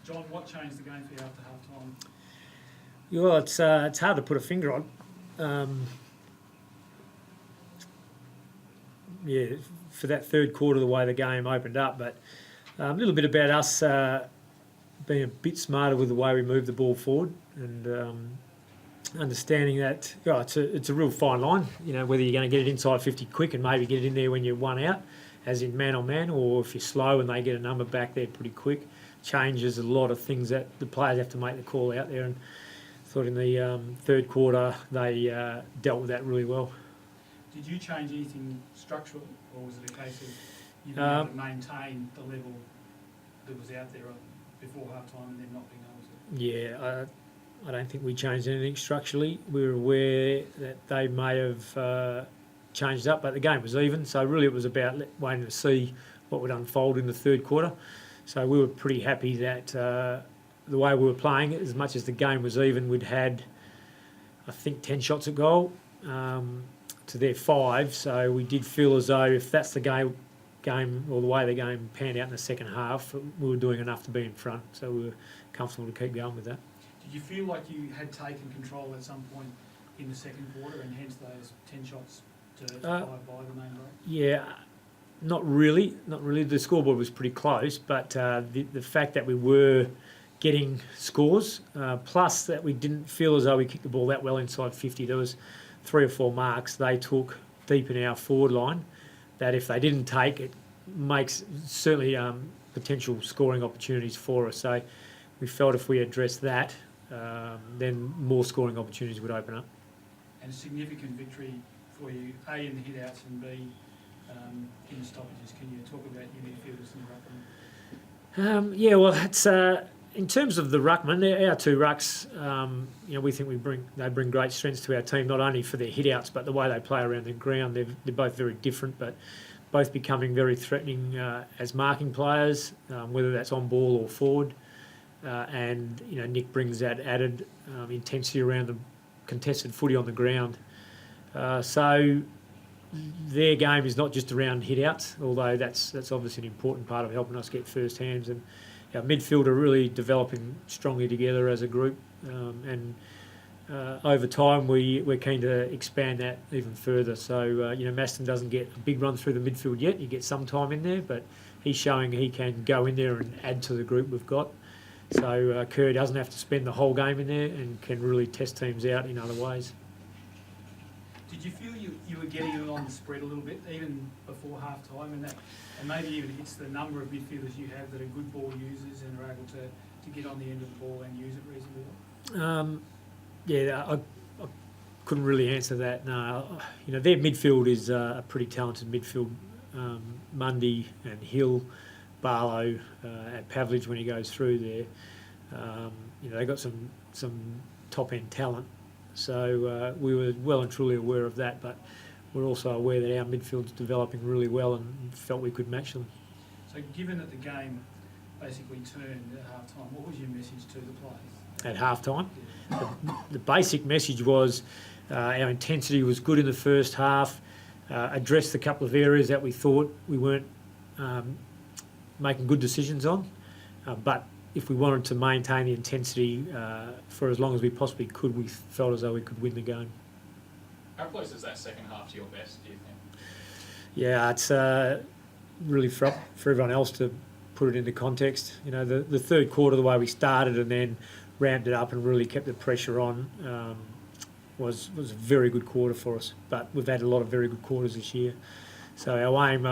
John, what changed the game for you after half-time? Well, it's hard to put a finger on. For that third quarter, the way the game opened up, but a little bit about us being a bit smarter with the way we moved the ball forward and understanding that it's a real fine line. Whether you're going to get it inside 50 quick and maybe get it in there when you're one out, as in man on man, or if you're slow and they get a number back there pretty quick, changes a lot of things that the players have to make the call out there. And I thought in the third quarter they dealt with that really well. Did you change anything structurally, or was it a case of you being able to maintain the level that was out there before half-time and then not being able to? Yeah, I don't think we changed anything structurally. We were aware that they may have changed up, but the game was even, so really it was about waiting to see what would unfold in the third quarter. So we were pretty happy that the way we were playing it, as much as the game was even, we'd had, I think, 10 shots at goal to their 5, so we did feel as though if that's the game or the way the game panned out in the second half, we were doing enough to be in front, so we were comfortable to keep going with that. Did you feel like you had taken control at some point in the second quarter and hence those 10 shots to 5 by the main break? Yeah, not really. The scoreboard was pretty close, but the fact that we were getting scores, plus that we didn't feel as though we kicked the ball that well inside 50. There was 3 or 4 marks they took deep in our forward line that if they didn't take, it makes certainly potential scoring opportunities for us. So we felt if we addressed that, then more scoring opportunities would open up. And a significant victory for you, A, in the hit-outs and B, in the stoppages. Can you talk about your midfielders and the ruckman? Well, it's in terms of the ruckman, our 2 rucks, we think they bring great strengths to our team, not only for their hit-outs but the way they play around the ground. They're both very different, but both becoming very threatening as marking players, whether that's on ball or forward. And Nick brings that added intensity around the contested footy on the ground. So their game is not just around hit-outs, although that's obviously an important part of helping us get first hands. And our midfield are really developing strongly together as a group. And over time, we're keen to expand that even further. So, Maston doesn't get a big run through the midfield yet. He gets some time in there, but he's showing he can go in there and add to the group we've got. So Kerr doesn't have to spend the whole game in there and can really test teams out in other ways. Did you feel you were getting it on the spread a little bit, even before half-time, and maybe even it's the number of midfielders you have that are good ball users and are able to get on the end of the ball and use it reasonably well? I couldn't really answer that. No, their midfield is a pretty talented midfield. Mundy and Hill, Barlow, at Pavlich when he goes through there. They got some top-end talent. So we were well and truly aware of that, but we're also aware that our midfield's developing really well and felt we could match them. So given that the game basically turned at half-time, what was your message to the players? At half-time? Yeah. The basic message was our intensity was good in the first half, addressed a couple of areas that we thought we weren't making good decisions on, but if we wanted to maintain the intensity for as long as we possibly could, we felt as though we could win the game. How close is that second half to your best, do you think? Yeah, it's really for everyone else to put it into context. The third quarter, the way we started and then ramped it up and really kept the pressure on, was a very good quarter for us. But we've had a lot of very good quarters this year. So our aim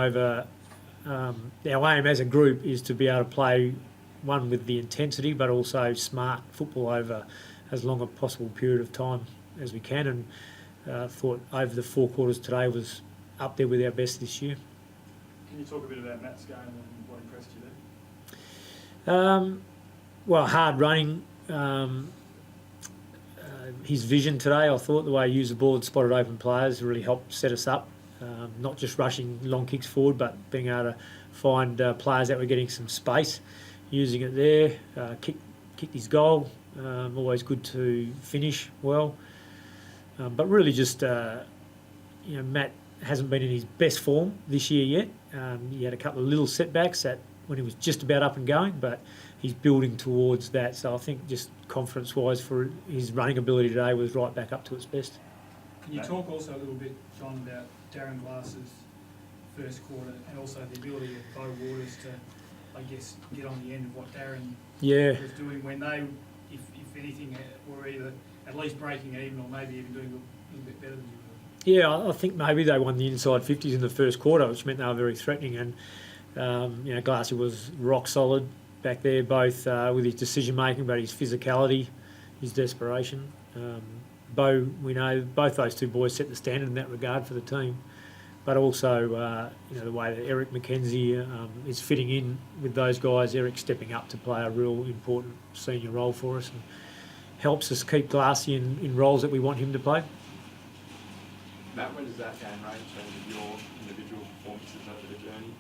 as a group is to be able to play one with the intensity, but also smart football over as long a possible period of time as we can. And thought over the 4 quarters today was up there with our best this year. Can you talk a bit about Matt's game and what impressed you there? Well, hard running. His vision today, I thought, the way he used the ball and spotted open players really helped set us up. Not just rushing long kicks forward, but being able to find players that were getting some space, using it there. Kicked his goal. Always good to finish well. But really just, Matt hasn't been in his best form this year yet. He had a couple of little setbacks when he was just about up and going, but he's building towards that. So I think just confidence-wise for his running ability today was right back up to its best. Can you talk also a little bit, John, about Darren Glass's first quarter and also the ability of Bo Waters to, I guess, get on the end of what Darren Yeah. was doing when they, if anything, were either at least breaking even or maybe even doing a little bit better than you were? Yeah, I think maybe they won the inside 50s in the first quarter, which meant they were very threatening. And, Glassy was rock solid back there, both with his decision-making, but his physicality, his desperation. Bo, we know, both those two boys set the standard in that regard for the team. But also, the way that Eric McKenzie is fitting in with those guys, Eric stepping up to play a real important senior role for us and helps us keep Glassy in roles that we want him to play. Matt, where does that game rank in terms of your individual performances over the journey?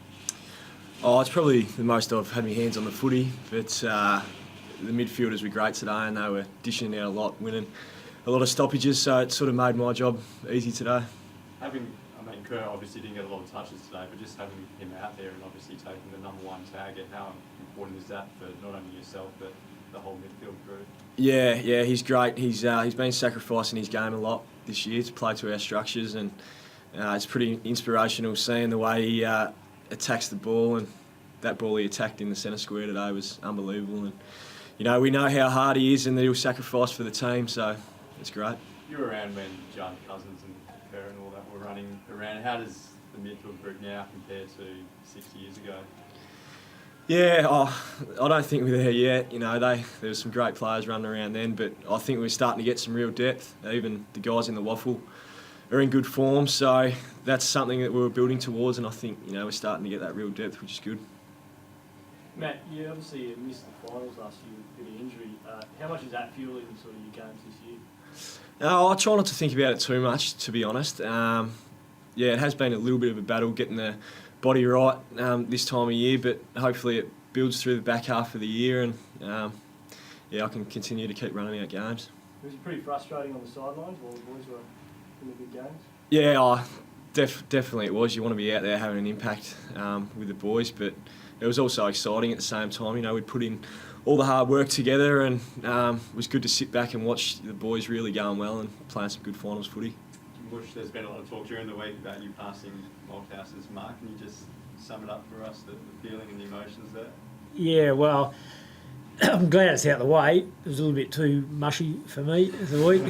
Oh, it's probably the most I've had my hands on the footy, but the midfielders were great today and they were dishing out a lot, winning a lot of stoppages, so it sort of made my job easy today. Kerr obviously didn't get a lot of touches today, but just having him out there and obviously taking the number one target, how important is that for not only yourself but the whole midfield group? Yeah, he's great. He's been sacrificing his game a lot this year to play to our structures, and it's pretty inspirational seeing the way he attacks the ball, and that ball he attacked in the centre square today was unbelievable. And we know how hard he is and that he'll sacrifice for the team, so it's great. You were around when John Cousins and Kerr and all that were running around. How does the midfield group now compare to 60 years ago? Yeah, I don't think we're there yet. There were some great players running around then, but I think we're starting to get some real depth. Even the guys in the waffle are in good form, so that's something that we were building towards, and I think we're starting to get that real depth, which is good. Matt, you obviously missed the finals last year with the injury. How much is that fueling sort of your games this year? I try not to think about it too much, to be honest. It has been a little bit of a battle getting the body right this time of year, but hopefully it builds through the back half of the year, and I can continue to keep running out games. Was it pretty frustrating on the sidelines while the boys were in the big games? Yeah, definitely it was. You want to be out there having an impact with the boys, but it was also exciting at the same time. We'd put in all the hard work together, and it was good to sit back and watch the boys really going well and playing some good finals footy. Bush, there's been a lot of talk during the week about you passing Malthouse's mark. Can you just sum it up for us, the feeling and the emotions there? Yeah, well, I'm glad it's out of the way. It was a little bit too mushy for me the week.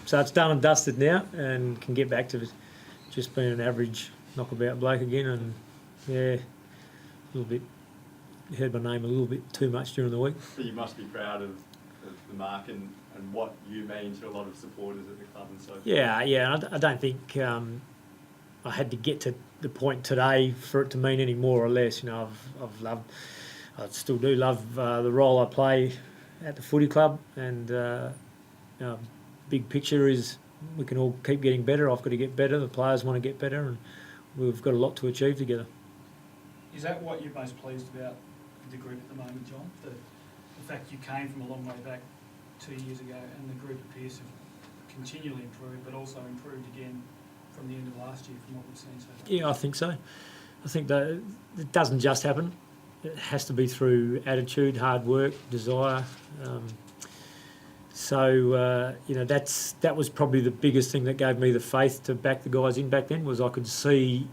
So it's done and dusted now and can get back to just being an average knockabout bloke again. And, a little bit, heard my name a little bit too much during the week. But you must be proud of the mark and what you mean to a lot of supporters at the club and so forth. Yeah. I don't think I had to get to the point today for it to mean any more or less. I've loved, I still do love the role I play at the footy club, and big picture is we can all keep getting better. I've got to get better. The players want to get better, and we've got a lot to achieve together. Is that what you're most pleased about with the group at the moment, John? The fact you came from a long way back 2 years ago, and the group appears to have continually improved, but also improved again from the end of last year, from what we've seen so far? Yeah, I think so. I think that it doesn't just happen. It has to be through attitude, hard work, desire. That was probably the biggest thing that gave me the faith to back the guys in back then, was I could see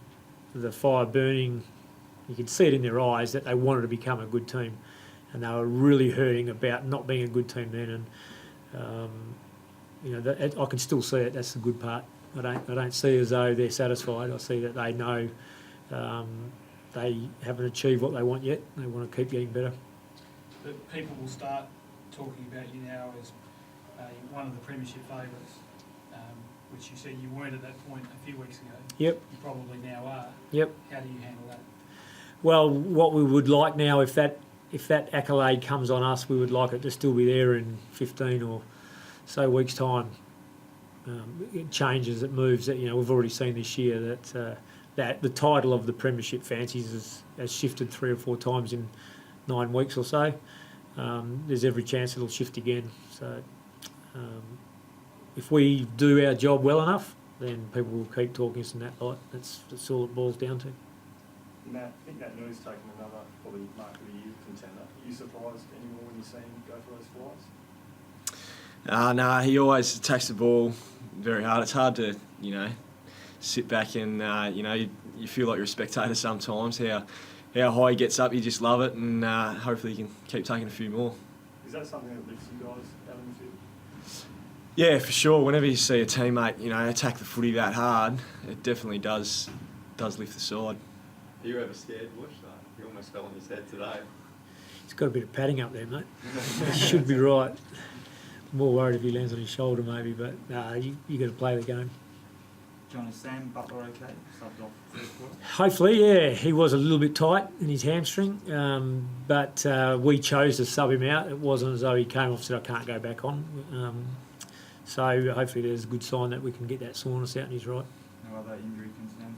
the fire burning. You could see it in their eyes that they wanted to become a good team, and they were really hurting about not being a good team then. And I can still see it. That's the good part. I don't see as though they're satisfied. I see that they know they haven't achieved what they want yet. They want to keep getting better. But people will start talking about you now as one of the premiership favourites, which you said you weren't at that point a few weeks ago. Yep. You probably now are. Yep. How do you handle that? Well, what we would like now, if that accolade comes on us, we would like it to still be there in 15 or so weeks' time. It changes, it moves. That we've already seen this year that the title of the Premiership Fancies has shifted 3 or 4 times in 9 weeks or so. There's every chance it'll shift again. So if we do our job well enough, then people will keep talking us in that light. That's all it boils down to. Matt, I think that Nui's taken another probably mark of the year contender. Are you surprised anymore when you see him go for those flies? No, he always attacks the ball very hard. It's hard to, sit back and, you feel like you're a spectator sometimes. How high he gets up, you just love it, and hopefully he can keep taking a few more. Is that something that lifts you guys out in the field? Yeah, for sure. Whenever you see a teammate, attack the footy that hard, it definitely does lift the side. Are you ever scared, Bush? You almost fell on his head today. He's got a bit of padding up there, mate. Should be right. More worried if he lands on his shoulder maybe, but you got to play the game. John, is Sam Butler okay? Subbed off first quarter. Hopefully, yeah. He was a little bit tight in his hamstring, but we chose to sub him out. It wasn't as though he came off and said, I can't go back on. So hopefully there's a good sign that we can get that soreness out and he's right. No other injury concerns